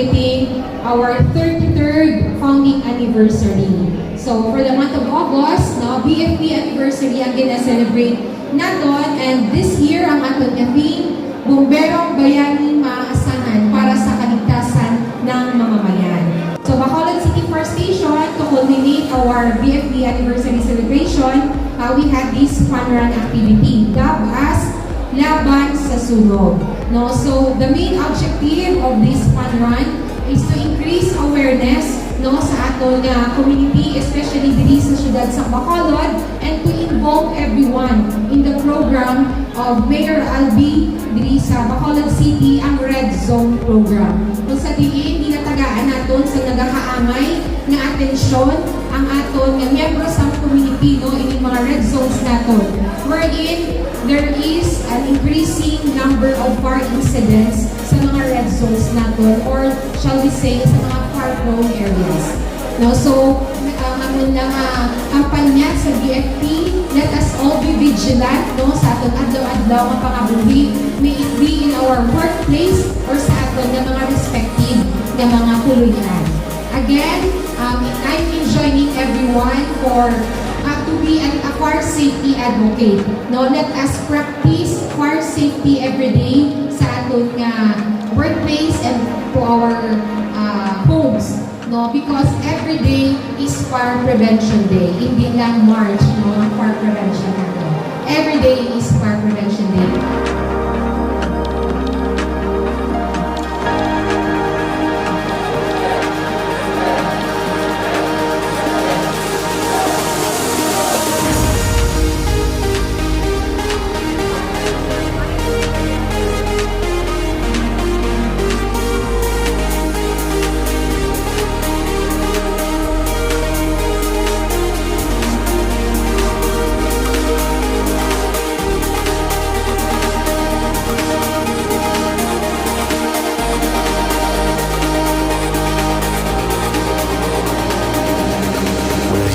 celebrating our 33rd founding anniversary. So for the month of August, no, BFP anniversary ang gina-celebrate naton, and this year ang aton nga theme, Bomberong Bayani Maaasahan para sa kaligtasan ng mamamayan. So Bacolod City Fire Station, to culminate our BFP anniversary celebration, we had this fun run activity dubbed as Laban sa Sunog. No, so the main objective of this fun run is to increase awareness, no, sa aton community, especially diri sa syudad sa Bacolod, and to involve everyone in the program of Mayor Albi diri sa Bacolod City, ang Red Zone program. Kung sa diin, ginatagaan naton sa nagakaamay na atensyon ang aton nga miyembro sa community, no, in mga red zones naton, wherein there is an increasing number of fire incidents sa mga red zones naton, or shall we say sa mga fire-prone areas. No, so ang kampanya sa BFP, let us all be vigilant, no, sa aton adlaw-adlaw nga pangabuhi, may it be in our workplace or sa aton nga mga respective nga mga kuluyan. Again, I'm enjoining everyone for to be a fire safety advocate. No, let us practice fire safety every day sa aton nga workplace and to our homes. No, because every day is Fire Prevention Day. Hindi lang March, no, ang fire prevention natin. Every day is Fire Prevention Day.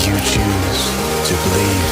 You choose to believe.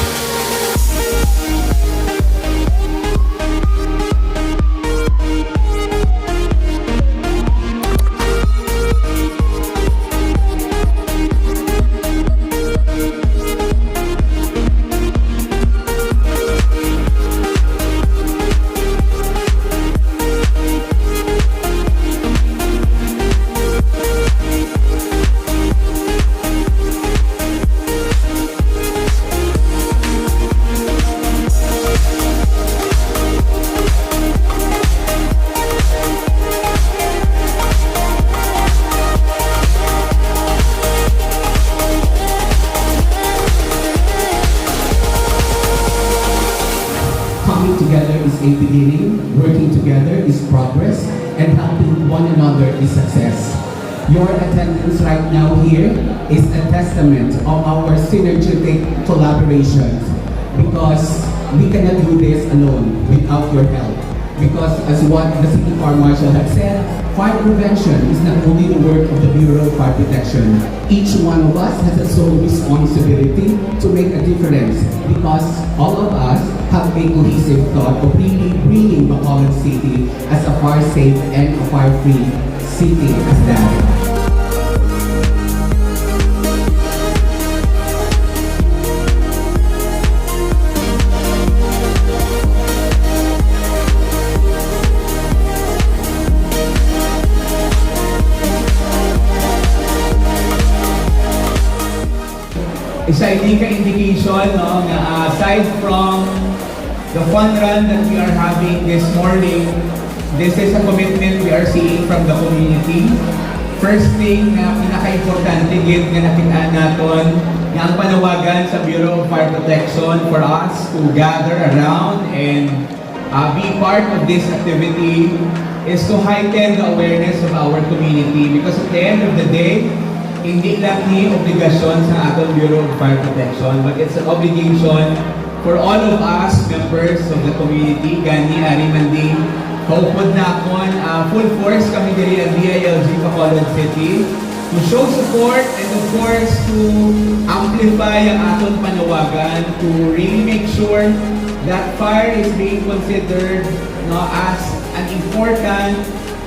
Coming together is a beginning, working together is progress, and helping one another is success. Your attendance right now here is a testament of our synergetic collaborations, because we cannot do this alone without your help. Because as what the City Fire Marshal had said, fire prevention is not only the work of the Bureau of Fire Protection. Each one of us has a sole responsibility to make a difference, because all of us have a cohesive thought of really bringing Bacolod City as a fire-safe and a fire-free city as that. Isa hindi ka indication, no, na aside from the fun run that we are having this morning, this is a commitment we are seeing from the community. First thing na pinaka-importante gid nga nakita naton nga ang panawagan sa Bureau of Fire Protection for us to gather around and be part of this activity is to heighten the awareness of our community, because at the end of the day, hindi lang ni obligasyon sa atong Bureau of Fire Protection, but it's an obligation for all of us, members of the community. Gani, ari man din, kaupod na akon, full force kami diri ang DILG Bacolod City to show support and of course to amplify ang aton panawagan to really make sure that fire is being considered, no, as an important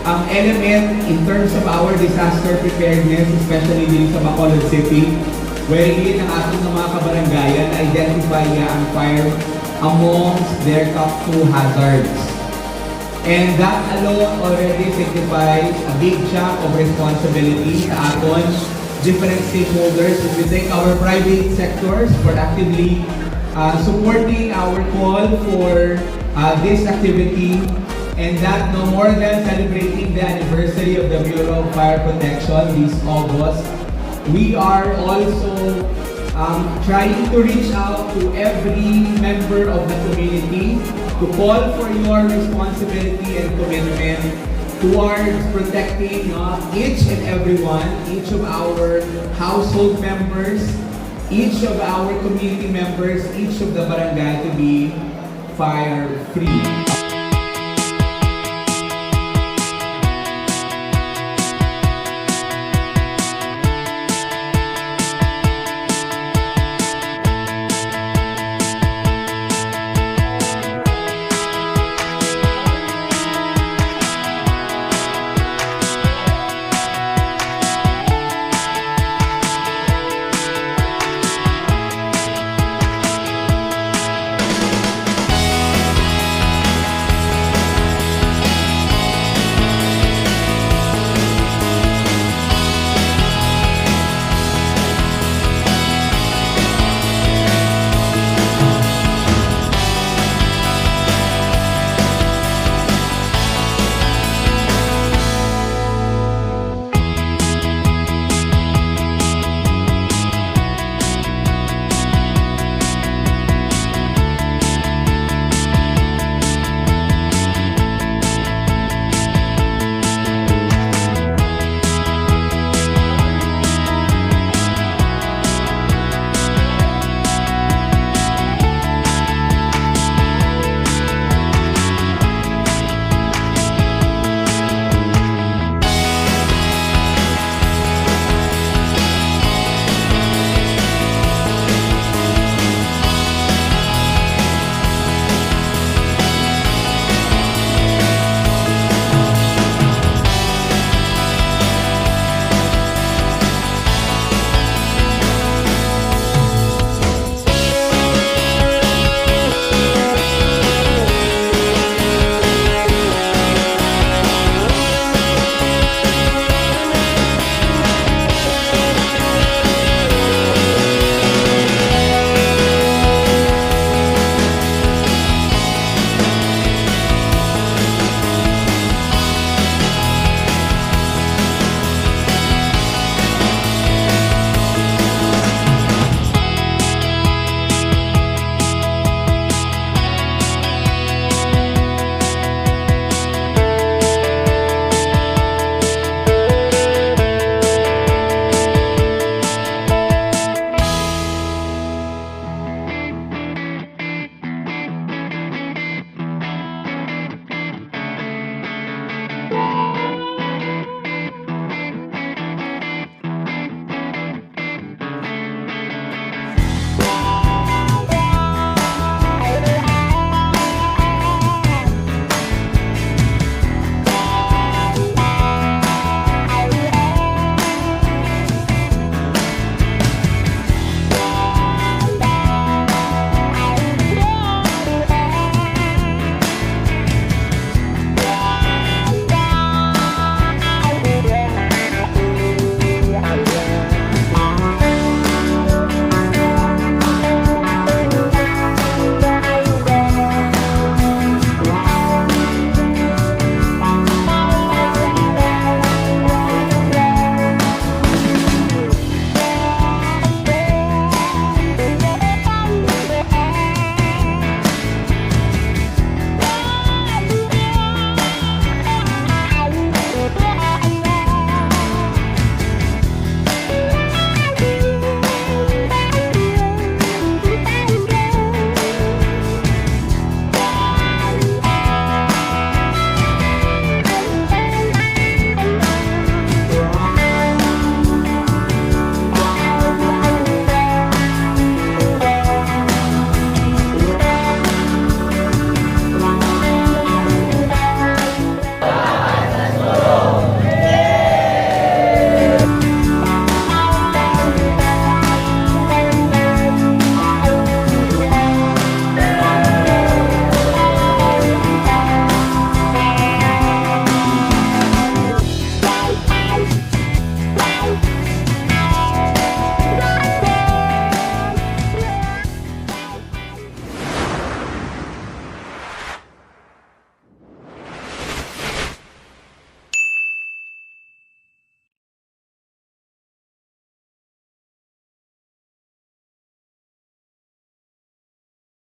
element in terms of our disaster preparedness, especially din sa Bacolod City, wherein ang ating mga kabarangayan identify ang fire amongst their top 2 hazards. And that alone already signifies a big chunk of responsibility sa aton different stakeholders. If we take our private sectors for actively supporting our call for this activity, and that no more than celebrating the anniversary of the Bureau of Fire Protection this August, we are also trying to reach out to every member of the community to call for your responsibility and commitment towards protecting each and everyone, each of our household members, each of our community members, each of the barangay to be fire-free.